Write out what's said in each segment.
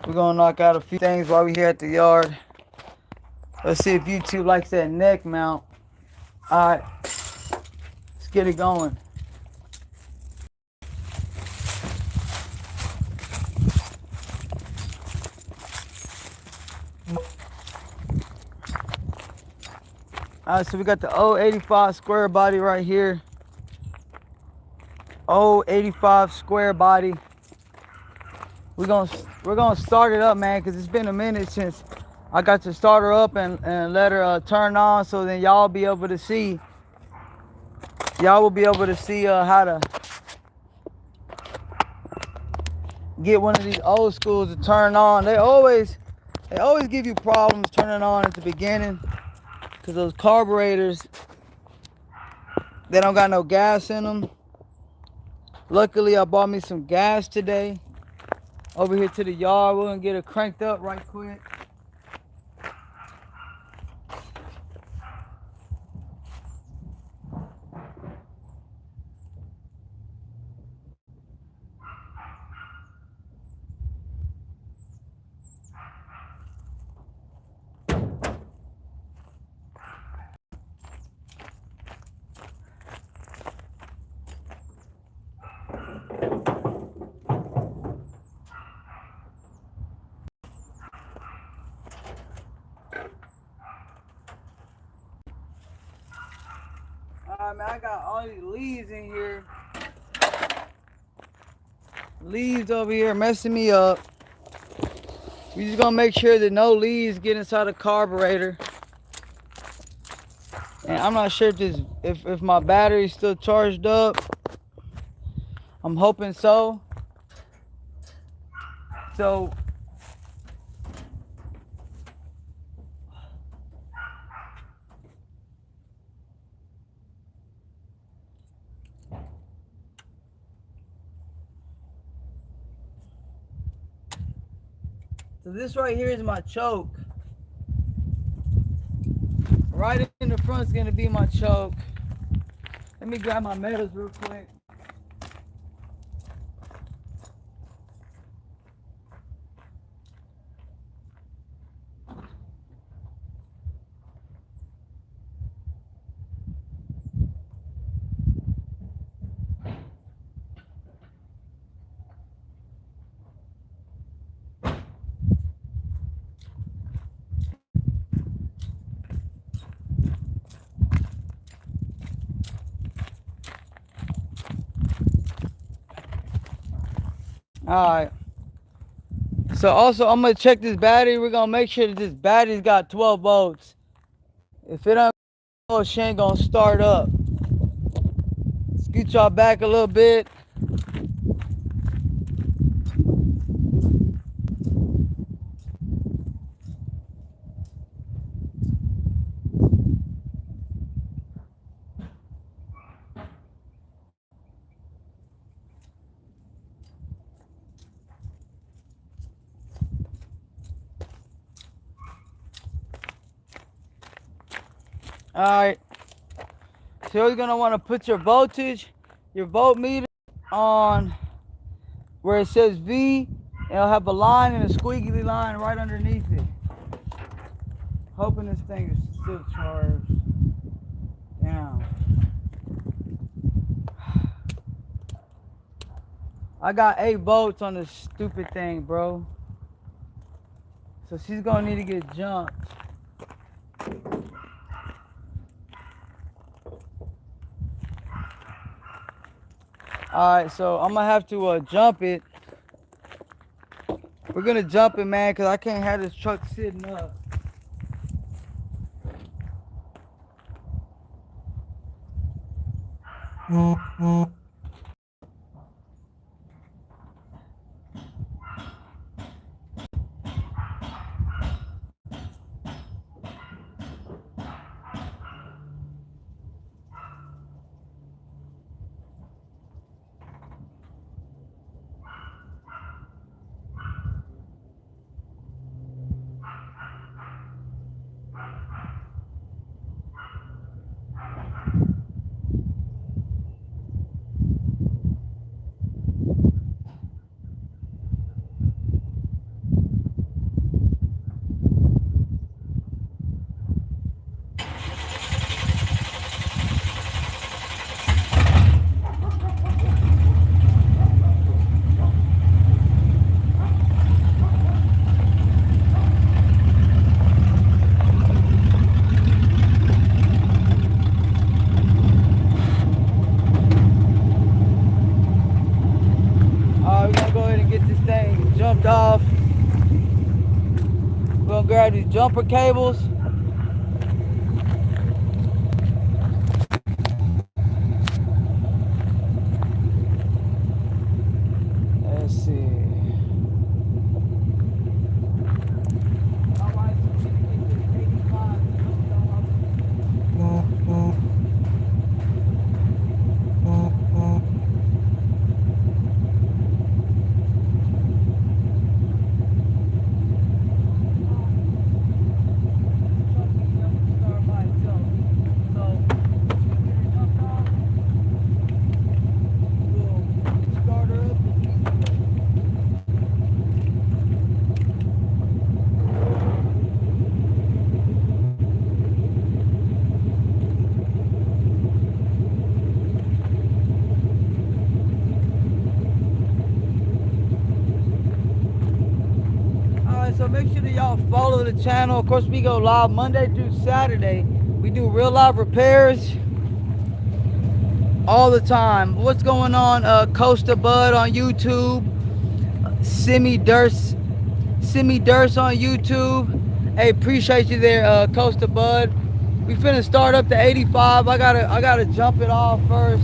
We're gonna knock out a few things while we here at the yard. Let's see if YouTube likes that neck mount. Alright, let's get it going. Alright, so we got the old 85 square body right here. Old 85 square body. We're gonna start it up, man, because it's been a minute since I got to start her up and let her turn on, so then y'all be able to see. Y'all will be able to see how to get one of these old schools to turn on. They always give you problems turning on at the beginning, because those carburetors, they don't got no gas in them. Luckily, I bought me some gas today. Over here to the yard, we're gonna get it cranked up right quick. Alright, man, I got all these leaves in here. Leaves over here messing me up. We just gonna make sure that no leaves get inside the carburetor. And I'm not sure if my battery's still charged up. I'm hoping so. So this right here is my choke. Right in the front is gonna be my choke. Let me grab my metals real quick. Alright. So also I'm gonna check this battery. We're gonna make sure that this battery's got 12 volts. If it don't, she ain't gonna start up. Scoot y'all back a little bit. Alright. So you're gonna wanna put your voltage, your voltmeter on where it says V. It'll have a line and a squiggly line right underneath it. Hoping this thing is still charged. Damn. I got 8 volts on this stupid thing, bro. So she's gonna need to get jumped. Alright, so I'm gonna have to jump it. We're gonna jump it, man, because I can't have this truck sitting up. get this thing jumped off. We're gonna grab these jumper cables. Let's see. Alright, so we need to get this 85 jumped off. So make sure that y'all follow the channel. Of course, we go live Monday through Saturday. We do real live repairs all the time. What's going on? Costa Bud on YouTube. Simi Durst on YouTube. Hey, appreciate you there, Costa Bud. We finna start up to 85. I gotta jump it off first.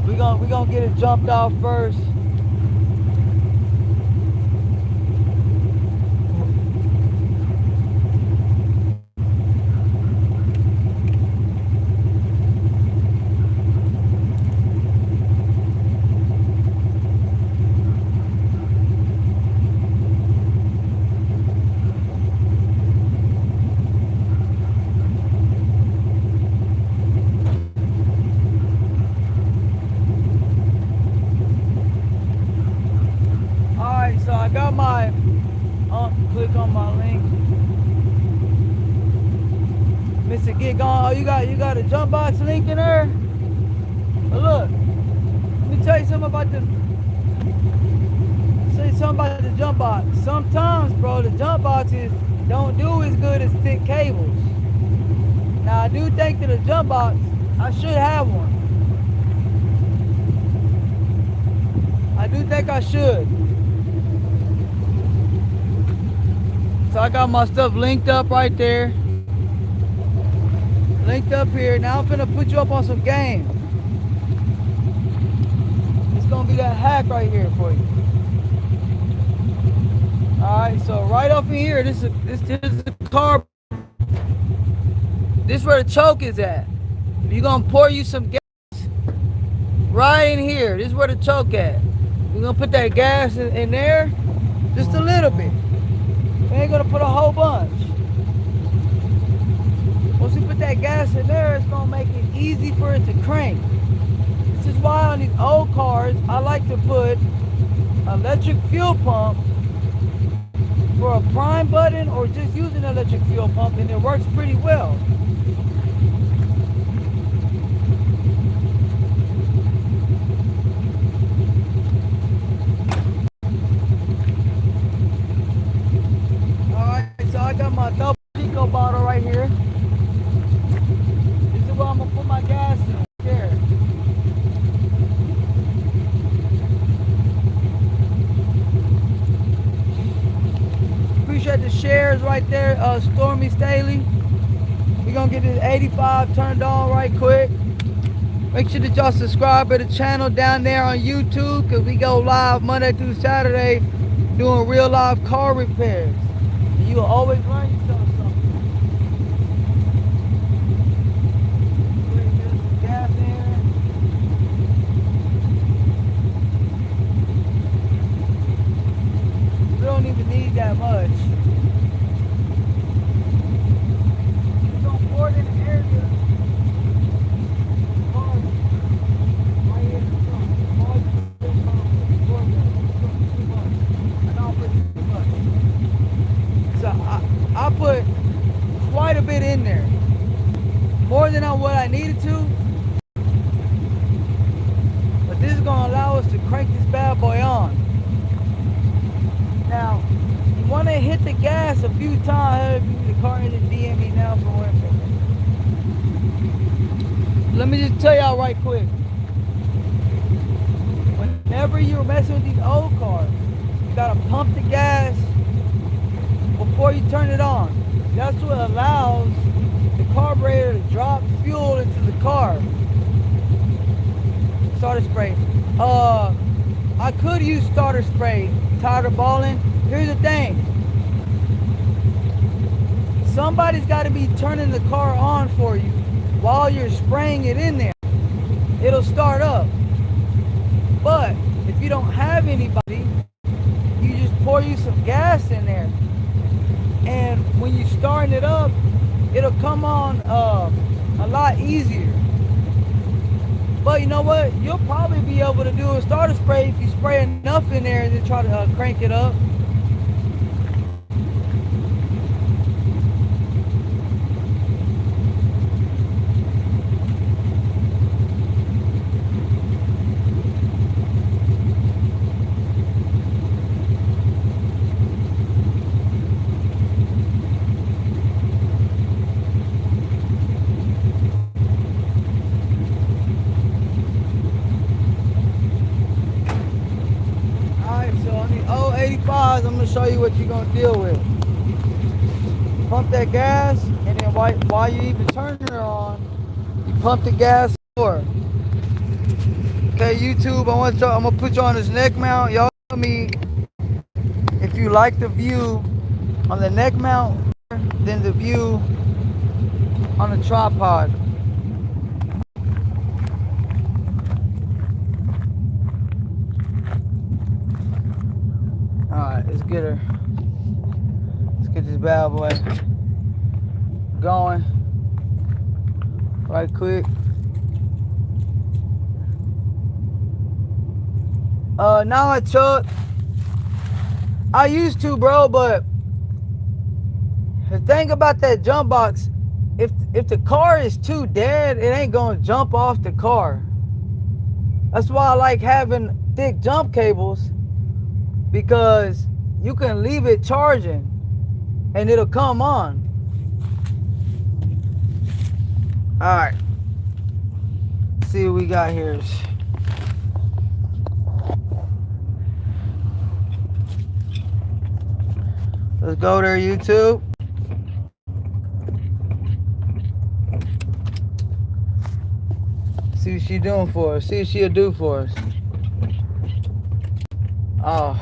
We gonna get it jumped off first. So I got my, click on my link. Mr. Get Gone. Oh, you got a jump box link in there? But look, let me tell you something about the jump box. Sometimes, bro, the jump boxes don't do as good as thick cables. Now I do think that a jump box, I should have one. I do think I should. So I got my stuff linked up right there. Linked up here. Now I'm finna put you up on some game. It's gonna be that hack right here for you. Alright, so right up in here, this is the car. This is where the choke is at. You're gonna pour you some gas right in here. This is where the choke at. We're gonna put that gas in there, just a little bit. We ain't gonna put a whole bunch. Once we put that gas in there, it's gonna make it easy for it to crank. This is why on these old cars, I like to put electric fuel pump for a prime button, or just use an electric fuel pump, and it works pretty well. I got my double Pico bottle right here. This is where I'm gonna put my gas in. There. Appreciate the shares right there, Stormy Staley. We're gonna get this 85 turned on right quick. Make sure that y'all subscribe to the channel down there on YouTube, because we go live Monday through Saturday doing real live car repairs. You'll always learn yourself something. Go ahead and get some gas in. We don't even need that much. We're gonna pour it in the area. Right here in the front. So I put quite a bit in there, more than what I needed to, but this is going to allow us to crank this bad boy on. Now, you want to hit the gas a few times. The car isn't DM me now for one second. Let me just tell y'all right quick. you're messing with these old cars, you gotta pump the gas before you turn it on. That's what allows the carburetor to drop fuel into the car. Starter spray. I could use starter spray. Tired of balling? Here's the thing. Somebody's got to be turning the car on for you while you're spraying it in there. It'll start up. But if you don't have anybody, you just pour you some gas in there. And when you're starting it up, it'll come on a lot easier. But you know what? You'll probably be able to do a starter spray if you spray enough in there and then try to crank it up. I'm going to show you what you're going to deal with. Pump that gas, and then while you even turning her on, you pump the gas more. Okay, YouTube, I'm going to put you on this neck mount. Y'all tell me if you like the view on the neck mount than the view on the tripod. Alright, let's get her. Let's get this bad boy going right quick. Now I chuck. I used to, bro, but the thing about that jump box, if the car is too dead, it ain't gonna jump off the car. That's why I like having thick jump cables, because you can leave it charging and it'll come on. All right, let's see what we got here. Let's go there, YouTube. See what she's doing for us. See what she'll do for us. Oh.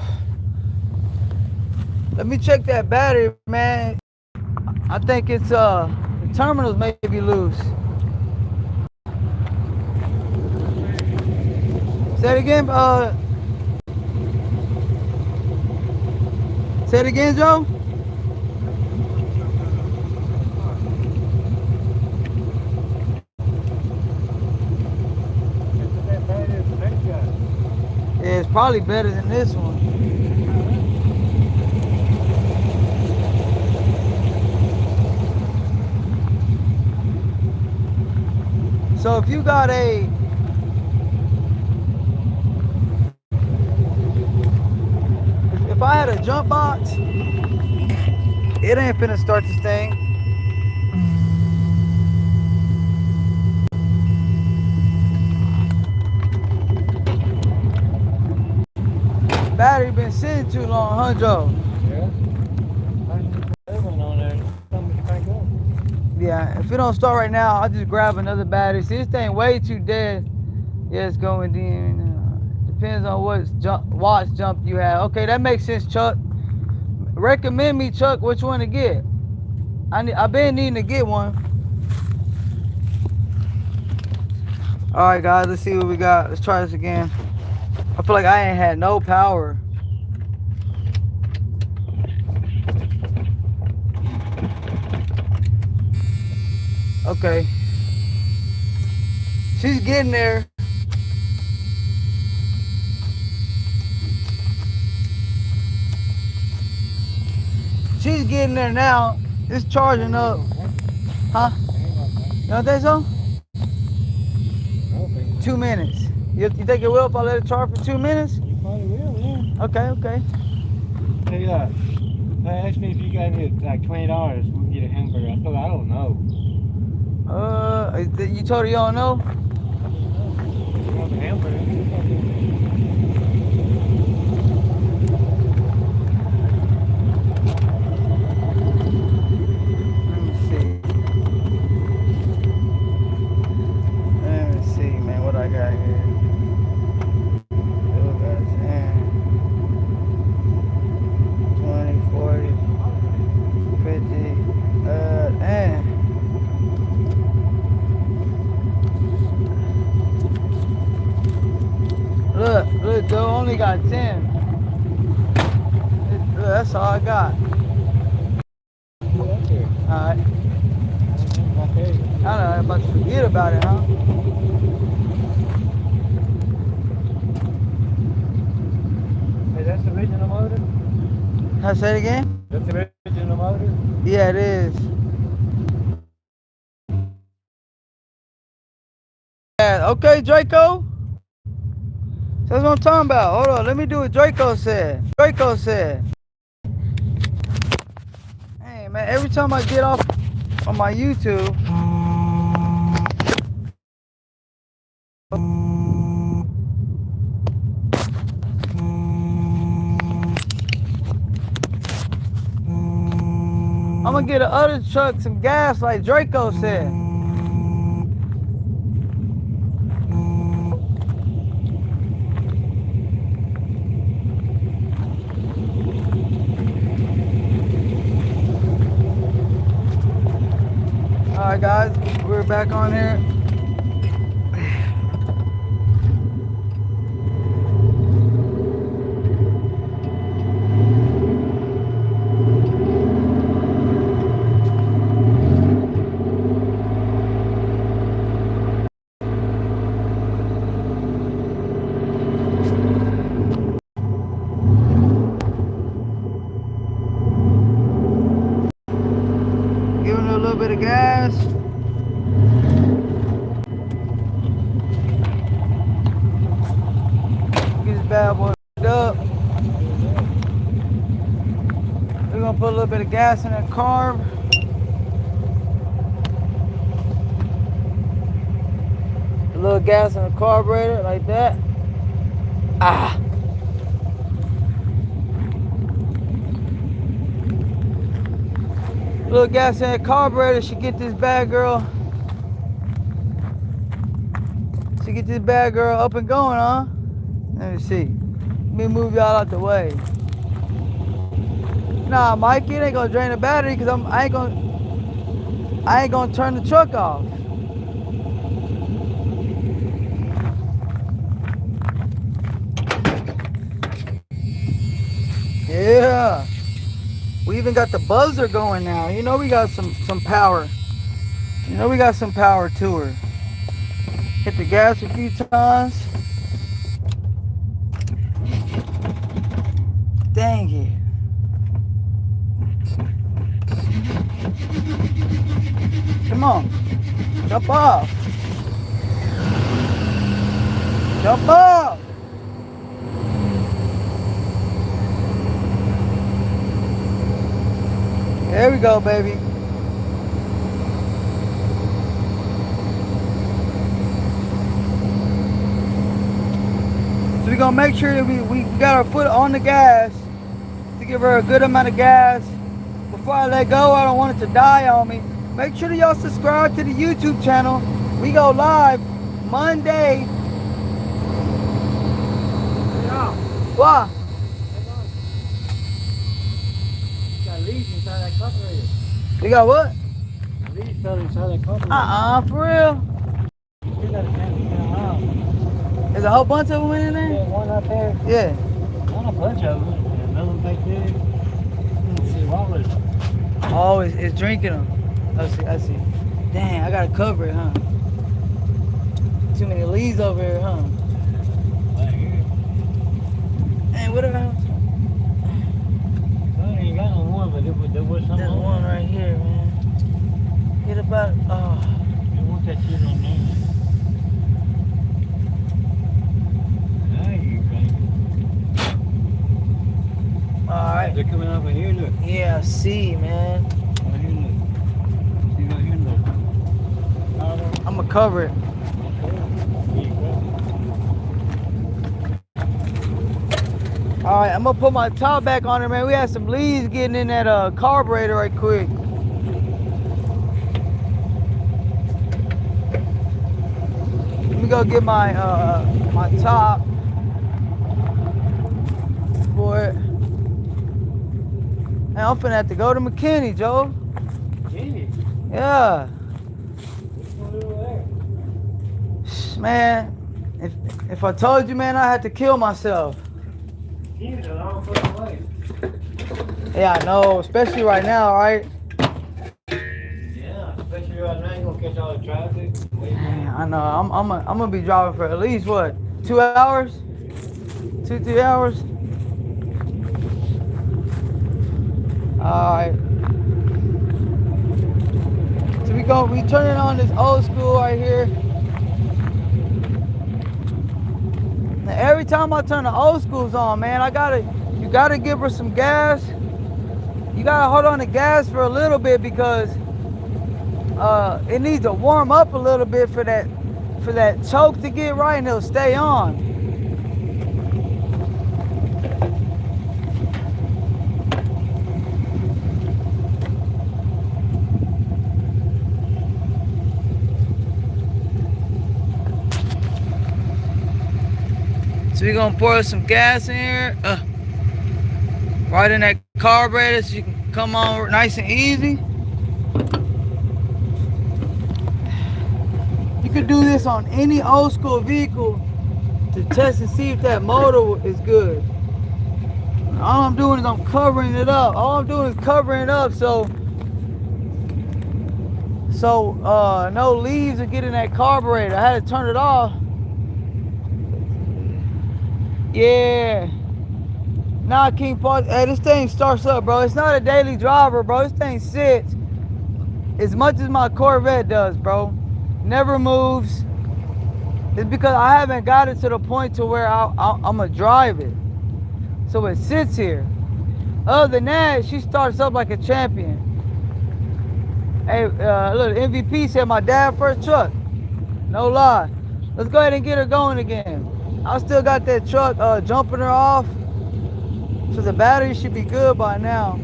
Let me check that battery, man. I think it's the terminals may be loose. Say it again. Say it again, Joe. Yeah, it's probably better than this one. So if you got if I had a jump box, it ain't finna start this thing. Battery been sitting too long, huh, Joe? Yeah. On there. Yeah, if it don't start right now, I'll just grab another battery. See, this thing way too dead. Yeah, it's going in. Depends on what watts jump you have. Okay, that makes sense, Chuck. Recommend me, Chuck, which one to get. I've been needing to get one. All right, guys, let's see what we got. Let's try this again. I feel like I ain't had no power. Okay. She's getting there. She's getting there now. It's charging up. Huh? You don't think so? 2 minutes. You think it will if I let it charge for 2 minutes? You probably will, yeah. Okay. Hey, they asked me if you got me like $20, we can get a hamburger. I told her I don't know. You told her you don't know? You want the hamburger? good, Joe. Only got 10. That's all I got. Alright. I know, I'm about to forget about it, huh? Hey, that's the original motor? Can I say it again? That's the original motor? Yeah, it is. Yeah, okay, Draco. That's what I'm talking about. Hold on, let me do what Draco said. Draco said. Hey, man, every time I get off on my YouTube, I'm gonna get the other truck some gas like Draco said. Alright guys, we're back on here. Giving it a little bit of gas. Get this bad boy up. We're gonna put a little bit of gas in that carb. A little gas in the carburetor like that. Ah. A little gas in that carburetor should get this bad girl. Should get this bad girl up and going, huh? Let me see. Let me move y'all out the way. Nah, Mikey, it ain't gonna drain the battery because I ain't gonna turn the truck off. Yeah. We even got the buzzer going now. You know we got some power. You know we got some power to her. Hit the gas a few times. Dang it. Come on. Jump off. Jump off. There we go, baby. So we're gonna make sure that we got our foot on the gas to give her a good amount of gas. Before I let go, I don't want it to die on me. Make sure that y'all subscribe to the YouTube channel. We go live Monday. Yeah. What? Got leaves inside that carburetor. You got what? Leaves fell inside that carburetor. For real? You got a can out. There's a whole bunch of them in there? Yeah, one up there. Yeah. Not a bunch of them. And another one back there. Let's see, what was it? Oh, it's drinking them. I see. Dang, I gotta cover it, huh? Too many leaves over here, huh? Right here. Hey, what about? I ain't got no one, but there was some. There's one right here, man. Get about, oh. You want that shit on there. Now you think. Alright. They're coming up in here, look. Yeah, I see, man. Right here, look. See right here, look. I'm gonna cover it. Alright, I'm gonna put my top back on it, man. We had some leaves getting in that carburetor right quick. Let me go get my my top for it. And I'm finna have to go to McKinney, Joe. McKinney? Yeah. What's going on over there? Man, If I told you, man, I had to kill myself. You the long fucking way. Yeah, I know, especially right now, right? Yeah, especially right now, you gonna catch all the traffic. Man, I know. I'm gonna be driving for at least what, 2 hours, 2-3 hours. All right. So we turning on this old school right here. Now, every time I turn the old schools on, man, you gotta give her some gas. You gotta hold on to gas for a little bit because it needs to warm up a little bit for that choke to get right, and it'll stay on. So we're gonna pour some gas in here, right in that carburetor so you can come on nice and easy. You could do this on any old school vehicle to test and see if that motor is good. All I'm doing is I'm covering it up. All I'm doing is covering it up so no leaves are getting that carburetor. I had to turn it off. Yeah. Nah, King Paul. Hey, this thing starts up, bro. It's not a daily driver, bro. This thing sits as much as my Corvette does, bro. Never moves. It's because I haven't got it to the point to where I'm gonna drive it. So it sits here. Other than that, she starts up like a champion. Hey, look, MVP said my dad's first truck. No lie. Let's go ahead and get her going again. I still got that truck jumping her off. So the battery should be good by now.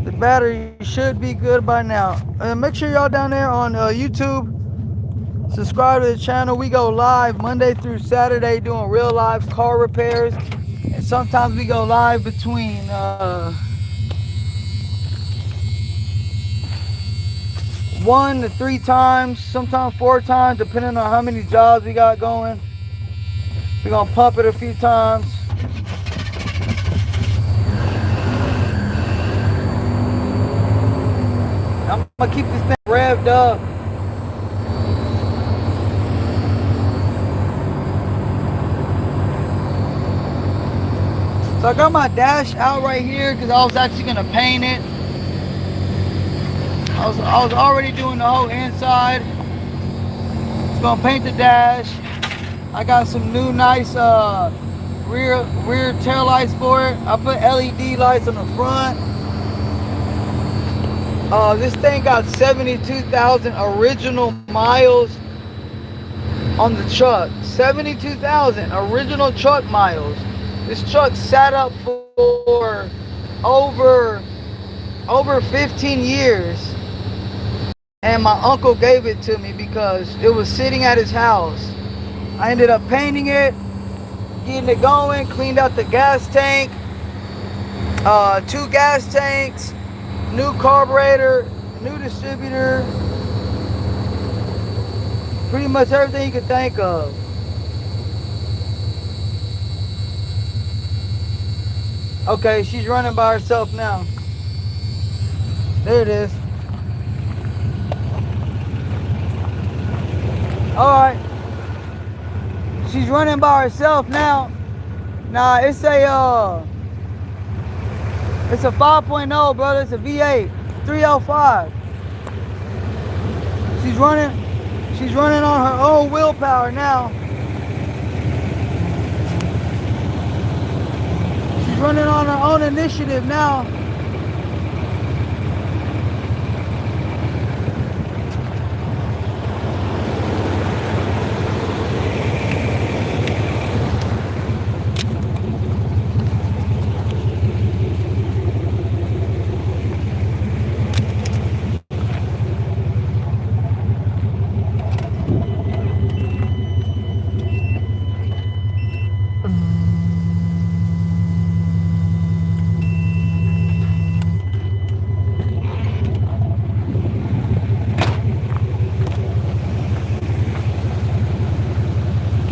The battery should be good by now. And make sure y'all down there on YouTube, subscribe to the channel. We go live Monday through Saturday doing real live car repairs. And sometimes we go live between 1 to 3 times, sometimes 4 times, depending on how many jobs we got going. We're gonna pump it a few times. I'm gonna keep this thing revved up. So I got my dash out right here because I was actually gonna paint it. I was already doing the whole inside. Just gonna paint the dash. I got some new nice rear tail lights for it. I put LED lights on the front. This thing got 72,000 original miles on the truck. 72,000 original truck miles. This truck sat up for over 15 years. And my uncle gave it to me because it was sitting at his house. I ended up painting it, getting it going, cleaned out the gas tank, 2 gas tanks, new carburetor, new distributor, pretty much everything you could think of. Okay, she's running by herself now. There it is. Alright. She's running by herself now. Nah, it's a 5.0, brother. It's a V8, 305. She's running on her own willpower now. She's running on her own initiative now.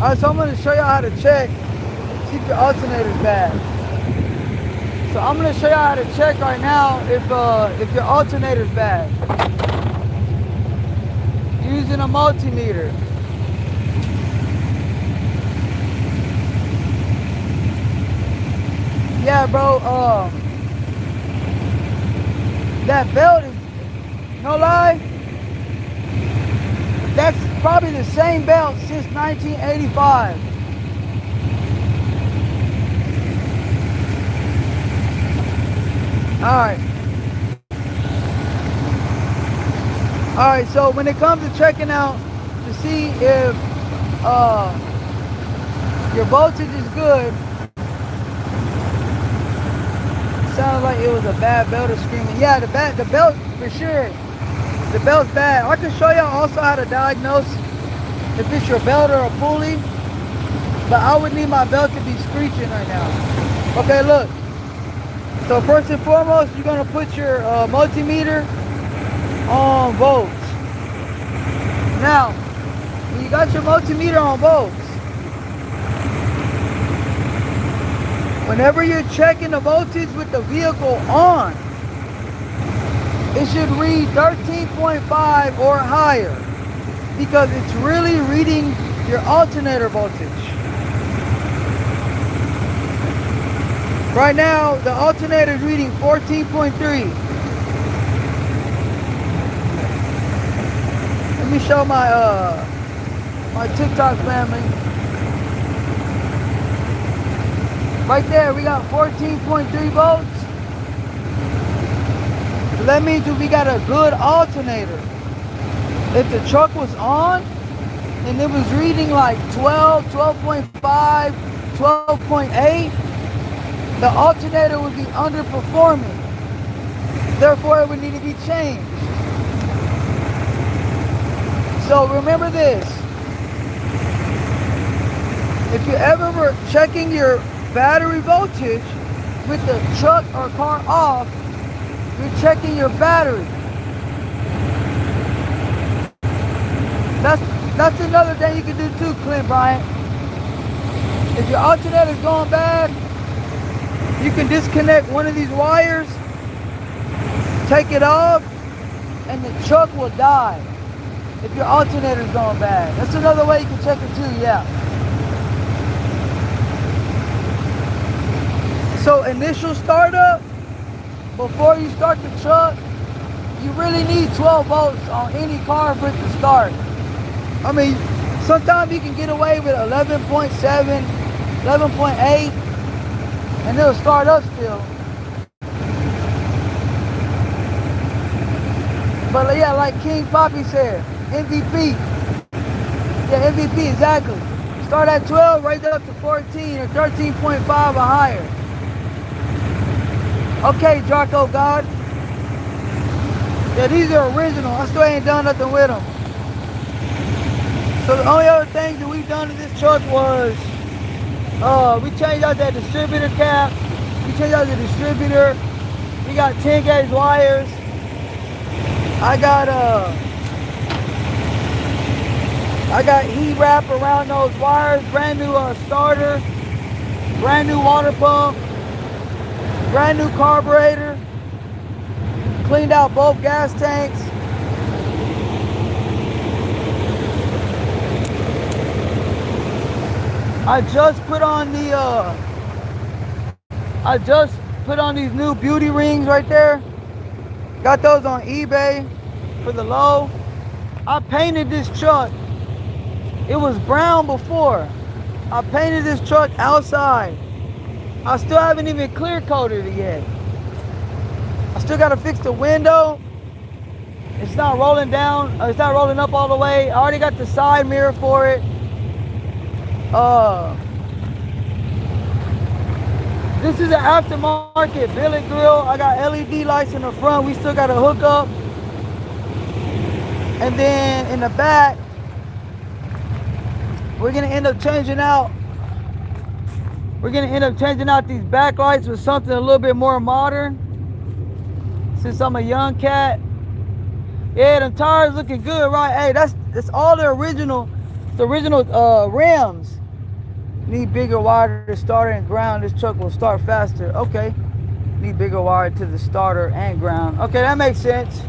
Alright, so I'm gonna show y'all how to check, see if your alternator's bad. So I'm gonna show y'all how to check right now if your alternator's bad. Using a multimeter. Yeah, bro, that belt is, no lie, that's probably the same belt since 1985. Alright, so when it comes to checking out to see if your voltage is good, sounded like it was a bad belt or screaming. Yeah, the belt for sure. The belt's bad. I can show y'all also how to diagnose if it's your belt or a pulley, but I would need my belt to be screeching right now. Okay, look. So first and foremost, you're gonna put your multimeter on volts. Now, when you got your multimeter on volts, whenever you're checking the voltage with the vehicle on, it should read 13.5 or higher because it's really reading your alternator voltage. Right now, the alternator is reading 14.3. Let me show my my TikTok family. Right there, we got 14.3 volts. So that means that we got a good alternator. If the truck was on and it was reading like 12, 12.5, 12.8, the alternator would be underperforming. Therefore, it would need to be changed. So remember this. If you ever were checking your battery voltage with the truck or car off, you're checking your battery. That's another thing you can do too, Clint Bryant. If your alternator is going bad, you can disconnect one of these wires, take it off, and the truck will die if your alternator is going bad. That's another way you can check it too, yeah. So initial startup, before you start the truck, you really need 12 volts on any car for it to start. I mean, sometimes you can get away with 11.7, 11.8, and it'll start up still. But yeah, like King Poppy said, MVP. Yeah, MVP, exactly. Start at 12, raise it up to 14 or 13.5 or higher. Okay, Jarko God. Yeah, these are original. I still ain't done nothing with them. So the only other things that we've done to this truck was we changed out that distributor cap. We changed out the distributor. We got 10 gauge wires. I got heat wrap around those wires. Brand new starter. Brand new water pump. Brand new carburetor. Cleaned out both gas tanks. I just put on these new beauty rings right there. Got those on eBay for the low. I painted this truck. It was brown before. I painted this truck outside. I still haven't even clear coated it yet. I still gotta fix the window. It's not rolling down. It's not rolling up all the way. I already got the side mirror for it. This is an aftermarket billet grill. I got LED lights in the front. We still got to hook up. And then in the back, we're gonna end up changing out. We're gonna end up changing out these backlights with something a little bit more modern. Since I'm a young cat. Yeah, the tires looking good, right? Hey, that's all the original The original rims need bigger wire to starter and ground. This truck will start faster. Okay. Need bigger wire to the starter and ground. Okay, that makes sense.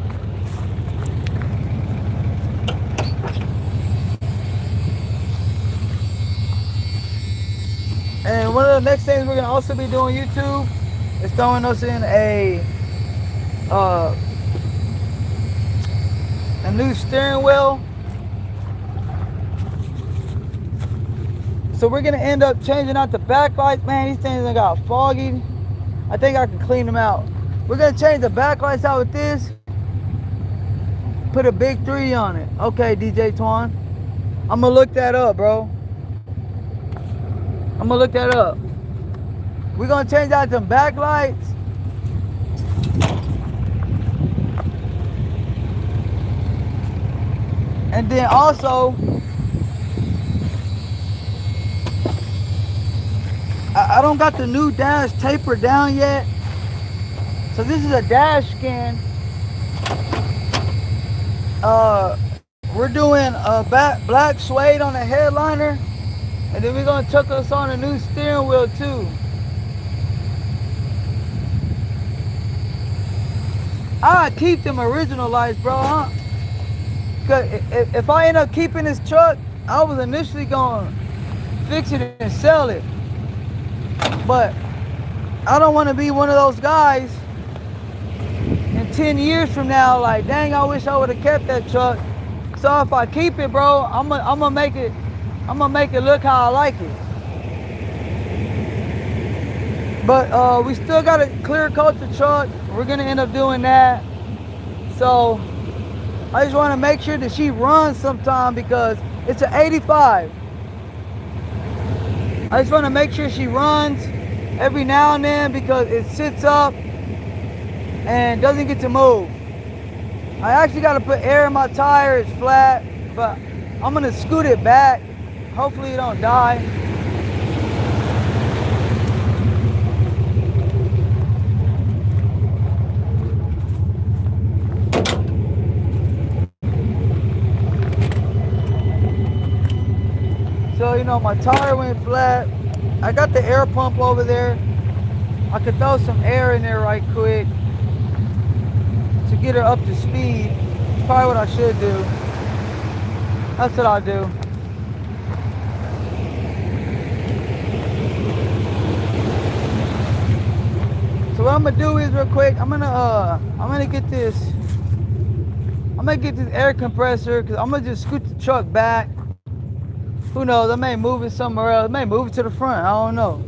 And one of the next things we're gonna also be doing YouTube is throwing us in a new steering wheel. So we're gonna end up changing out the backlights. Man, these things done got foggy. I think I can clean them out. We're gonna change the backlights out with this. Put a big 3 on it. Okay, DJ Twan. I'm gonna look that up, bro. I'm gonna look that up. We're gonna change out them backlights. And then also, I don't got the new dash tapered down yet. So this is a dash skin. We're doing a black suede on the headliner. And then we're gonna chuck us on a new steering wheel too. I keep them original lights, bro, huh? Cause if I end up keeping this truck, I was initially gonna fix it and sell it. But I don't wanna be one of those guys in 10 years from now, like, dang, I wish I would've kept that truck. So if I keep it, bro, I'm gonna make it look how I like it. But we still gotta clear coat the truck. We're gonna end up doing that. So I just wanna make sure that she runs sometime because it's an 85. I just wanna make sure she runs every now and then because it sits up and doesn't get to move. I actually gotta put air in my tire, it's flat, but I'm gonna scoot it back. Hopefully it don't die. So, you know, my tire went flat. I got the air pump over there. I could throw some air in there right quick to get her up to speed. It's probably what I should do. That's what I'll do. So what I'm gonna do is real quick, I'm gonna get this air compressor because I'm gonna just scoot the truck back. Who knows? I may move it somewhere else. I may move it to the front. I don't know.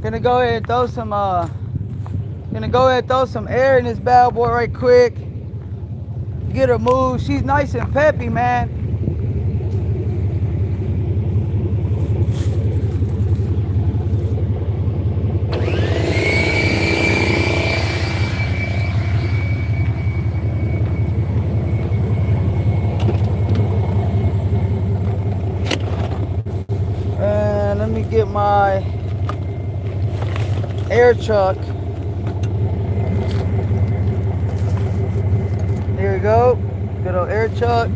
Gonna go ahead and throw some air in this bad boy right quick. Get her moved. She's nice and peppy, man. And let me get my air chuck. Here we go. Good old air chuck.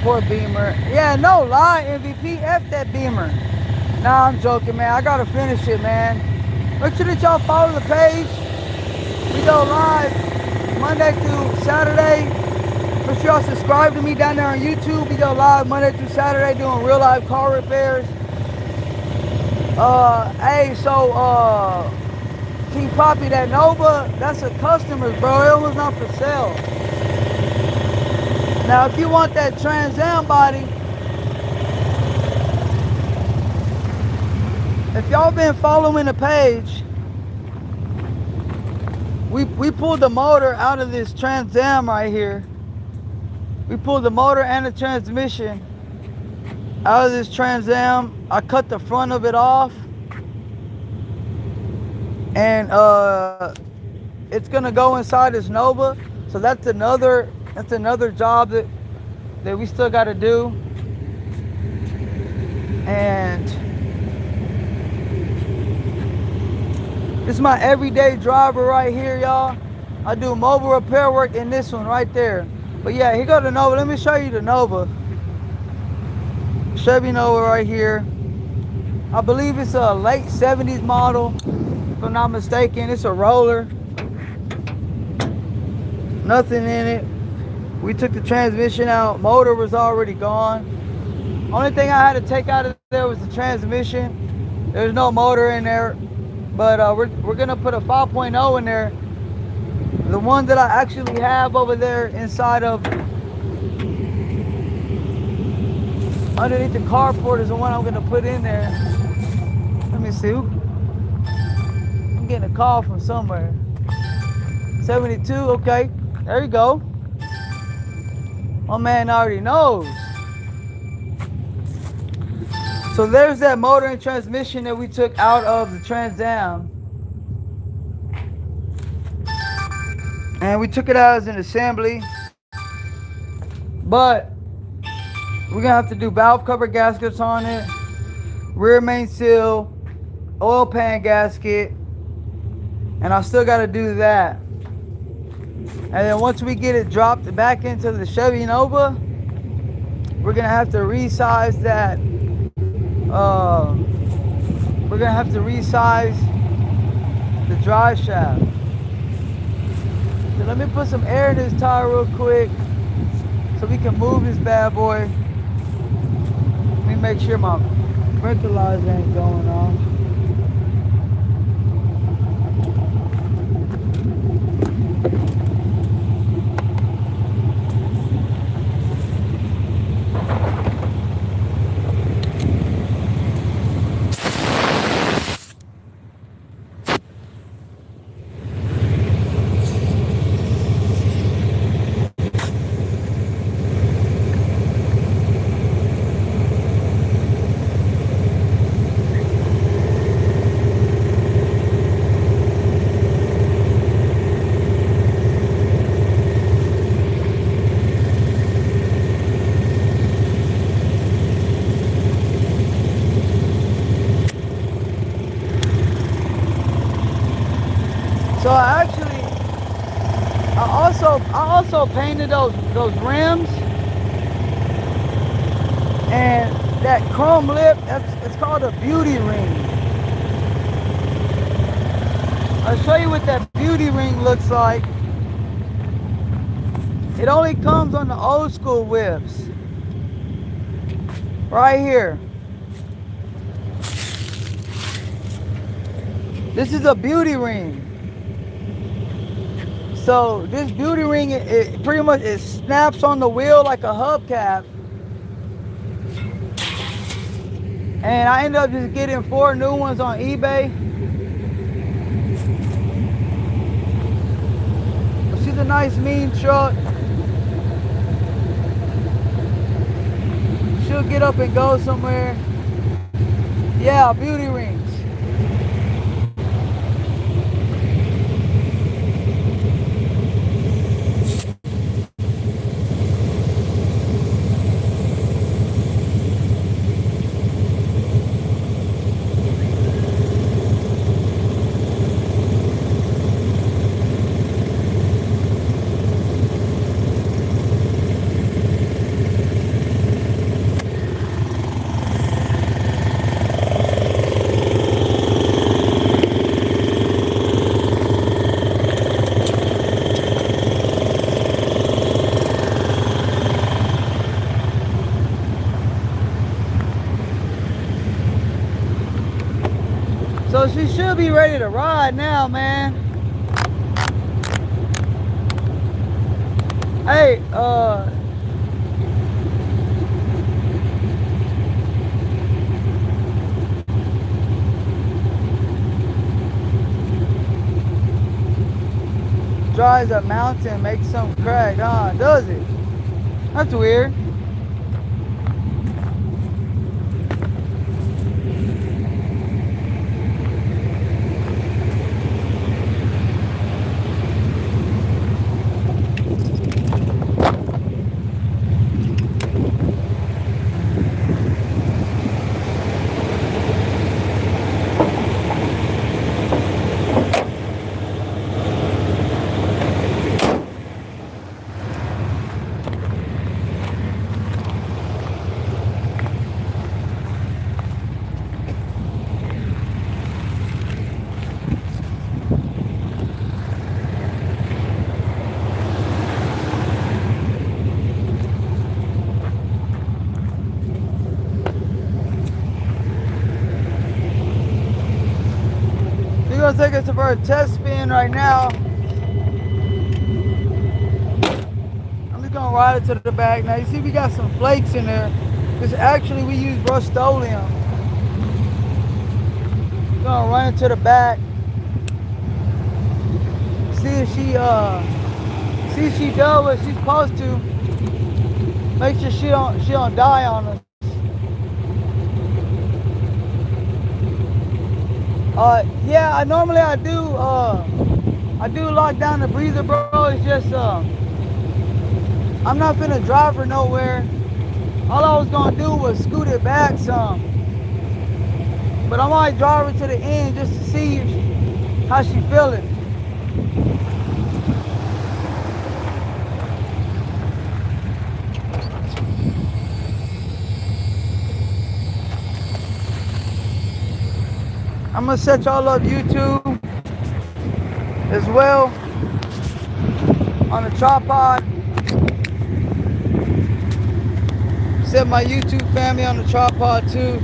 Poor Beamer. Yeah, no lie, MVP. F that Beamer. Nah, I'm joking, man. I gotta finish it, man. Make sure that y'all follow the page. We go live Monday through Saturday. Make sure y'all subscribe to me down there on YouTube. We go live Monday through Saturday doing real life car repairs. Hey, so King Poppy, that Nova, that's a customer's, bro. It was not for sale. Now, if you want that Trans Am body, if y'all been following the page, we pulled the motor out of this Trans Am right here. We pulled the motor and the transmission out of this Trans Am. I cut the front of it off, and it's gonna go inside this Nova. So that's another job that we still got to do. And this is my everyday driver right here, y'all. I do mobile repair work in this one right there. But yeah, here go the Nova. Let me show you the Nova. Chevy Nova right here. I believe it's a late 70s model, if I'm not mistaken. It's a roller. Nothing in it. We took the transmission out. Motor was already gone. Only thing I had to take out of there was the transmission. There's no motor in there. But we're gonna put a 5.0 in there. The one that I actually have over there inside of underneath the carport is the one I'm gonna put in there. Let me see. I'm getting a call from somewhere. 72, okay. There you go. My man already knows. So there's that motor and transmission that we took out of the Trans Am. And we took it out as an assembly. But we're gonna have to do valve cover gaskets on it, rear main seal, oil pan gasket, and I still gotta do that. And then once we get it dropped back into the Chevy Nova, we're gonna have to resize that. We're gonna have to resize the drive shaft. So let me put some air in this tire real quick so we can move this bad boy. Let me make sure my breathalyzer ain't going on. So I also painted those rims, and that chrome lip, it's called a beauty ring. I'll show you what that beauty ring looks like. It only comes on the old school whips. Right here. This is a beauty ring. So this beauty ring, it pretty much it snaps on the wheel like a hubcap. And I ended up just getting 4 new ones on eBay. She's a nice mean truck. She'll get up and go somewhere. Yeah, beauty rings. So she should be ready to ride now, man. Hey, drives a mountain, makes some crack, does it? That's weird. We're gonna take it for a test spin right now. I'm just gonna ride it to the back. Now you see we got some flakes in there. Because actually we use Rust-Oleum. Gonna run it to the back. See if she does what she's supposed to. Make sure she don't die on us. Yeah, I normally do lock down the breather, bro. It's just I'm not finna drive her nowhere. All I was gonna do was scoot it back some. But I might drive her to the end just to see how she feeling. I'm gonna set y'all up YouTube as well on the tripod. Set my YouTube family on the tripod too.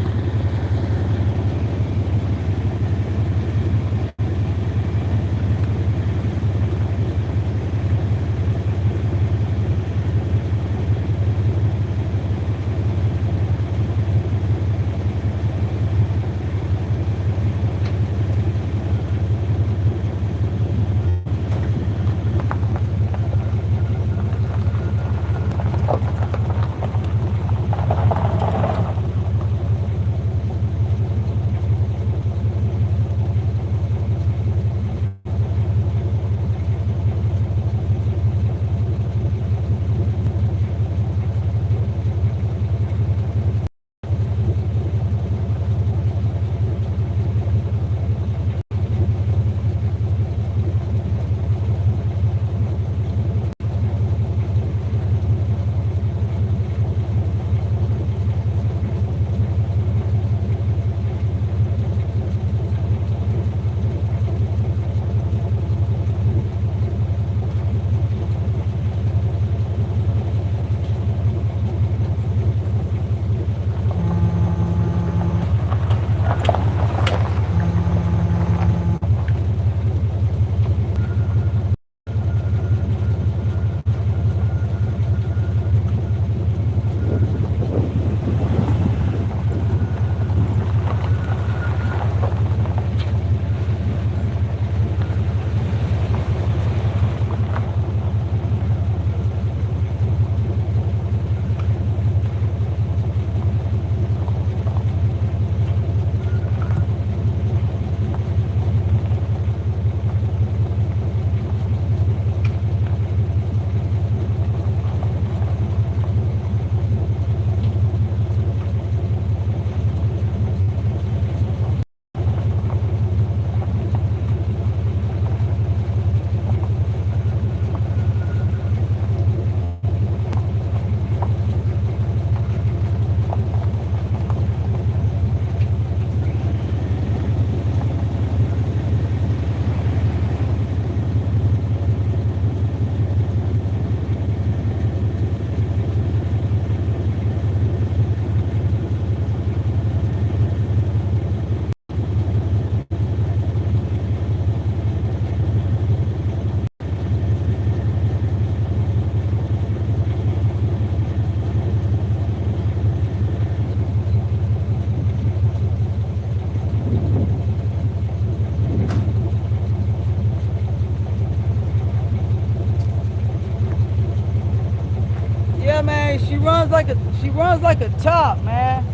runs like a top, man.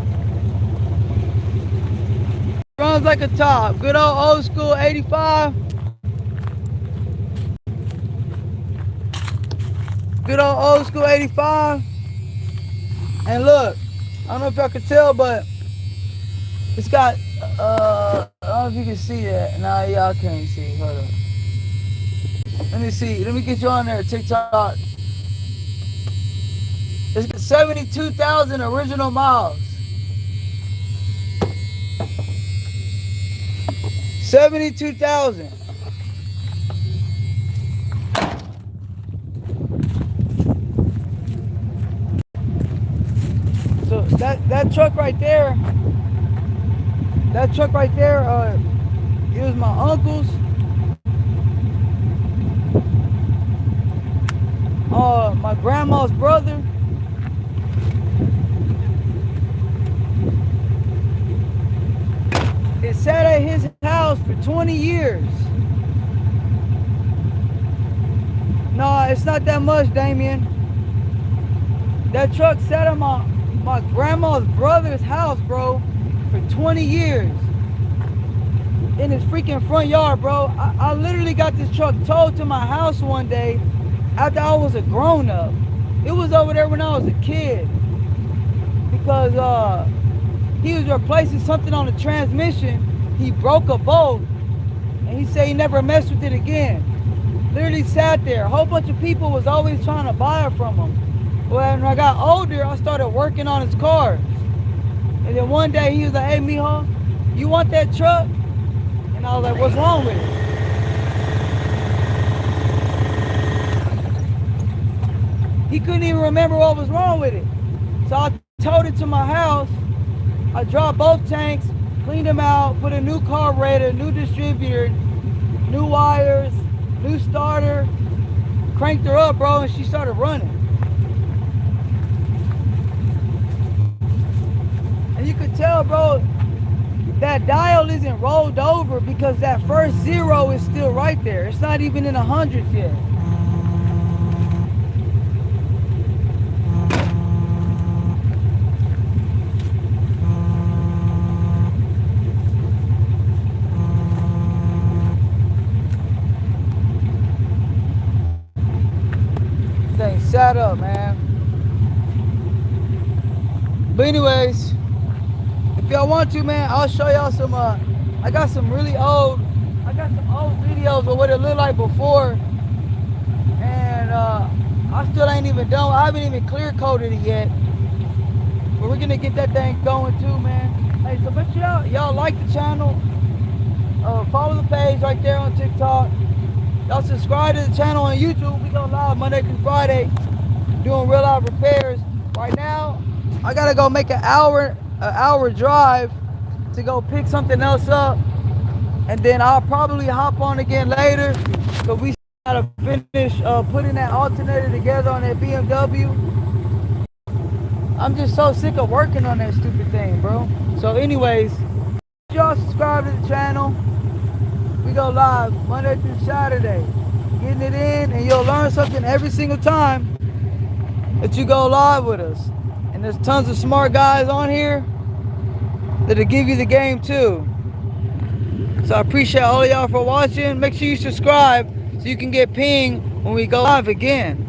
Runs like a top. Good old school 85. Good old school 85. And look, I don't know if y'all can tell, but it's got, I don't know if you can see that. Nah, y'all can't see. Hold up. Let me see. Let me get you on there, TikTok. It's got 72,000 original miles. 72,000. So that truck right there, it was my uncle's. My grandma's brother. It sat at his house for 20 years. No, it's not that much, Damien. That truck sat at my grandma's brother's house, bro, for 20 years. In his freaking front yard, bro. I literally got this truck towed to my house one day after I was a grown-up. It was over there when I was a kid. Because he was replacing something on the transmission. He broke a bolt, and he said he never messed with it again. Literally sat there. A whole bunch of people was always trying to buy it from him. Well, when I got older, I started working on his cars. And then one day he was like, "Hey, mijo, you want that truck?" And I was like, "What's wrong with it?" He couldn't even remember what was wrong with it. So I towed it to my house. I dropped both tanks, cleaned them out, put a new carburetor, new distributor, new wires, new starter, cranked her up, bro, and she started running. And you could tell, bro, that dial isn't rolled over because that first zero is still right there. It's not even in 100 yet. Thing sat up, man. But anyways, if y'all want to, man, I'll show y'all some, I got some old videos of what it looked like before. And I still ain't even done, I haven't even clear coated it yet. But we're gonna get that thing going too, man. Hey, so make sure y'all like the channel. Follow the page right there on TikTok. Y'all subscribe to the channel on YouTube. We go live Monday through Friday doing real life repairs. Right now, I gotta go make an hour drive to go pick something else up, and then I'll probably hop on again later. So we gotta finish putting that alternator together on that BMW. I'm just so sick of working on that stupid thing, bro. So anyways, y'all subscribe to the channel. We go live Monday through Saturday, getting it in, and you'll learn something every single time that you go live with us. And there's tons of smart guys on here that'll give you the game too. So I appreciate all of y'all for watching. Make sure you subscribe so you can get pinged when we go live again.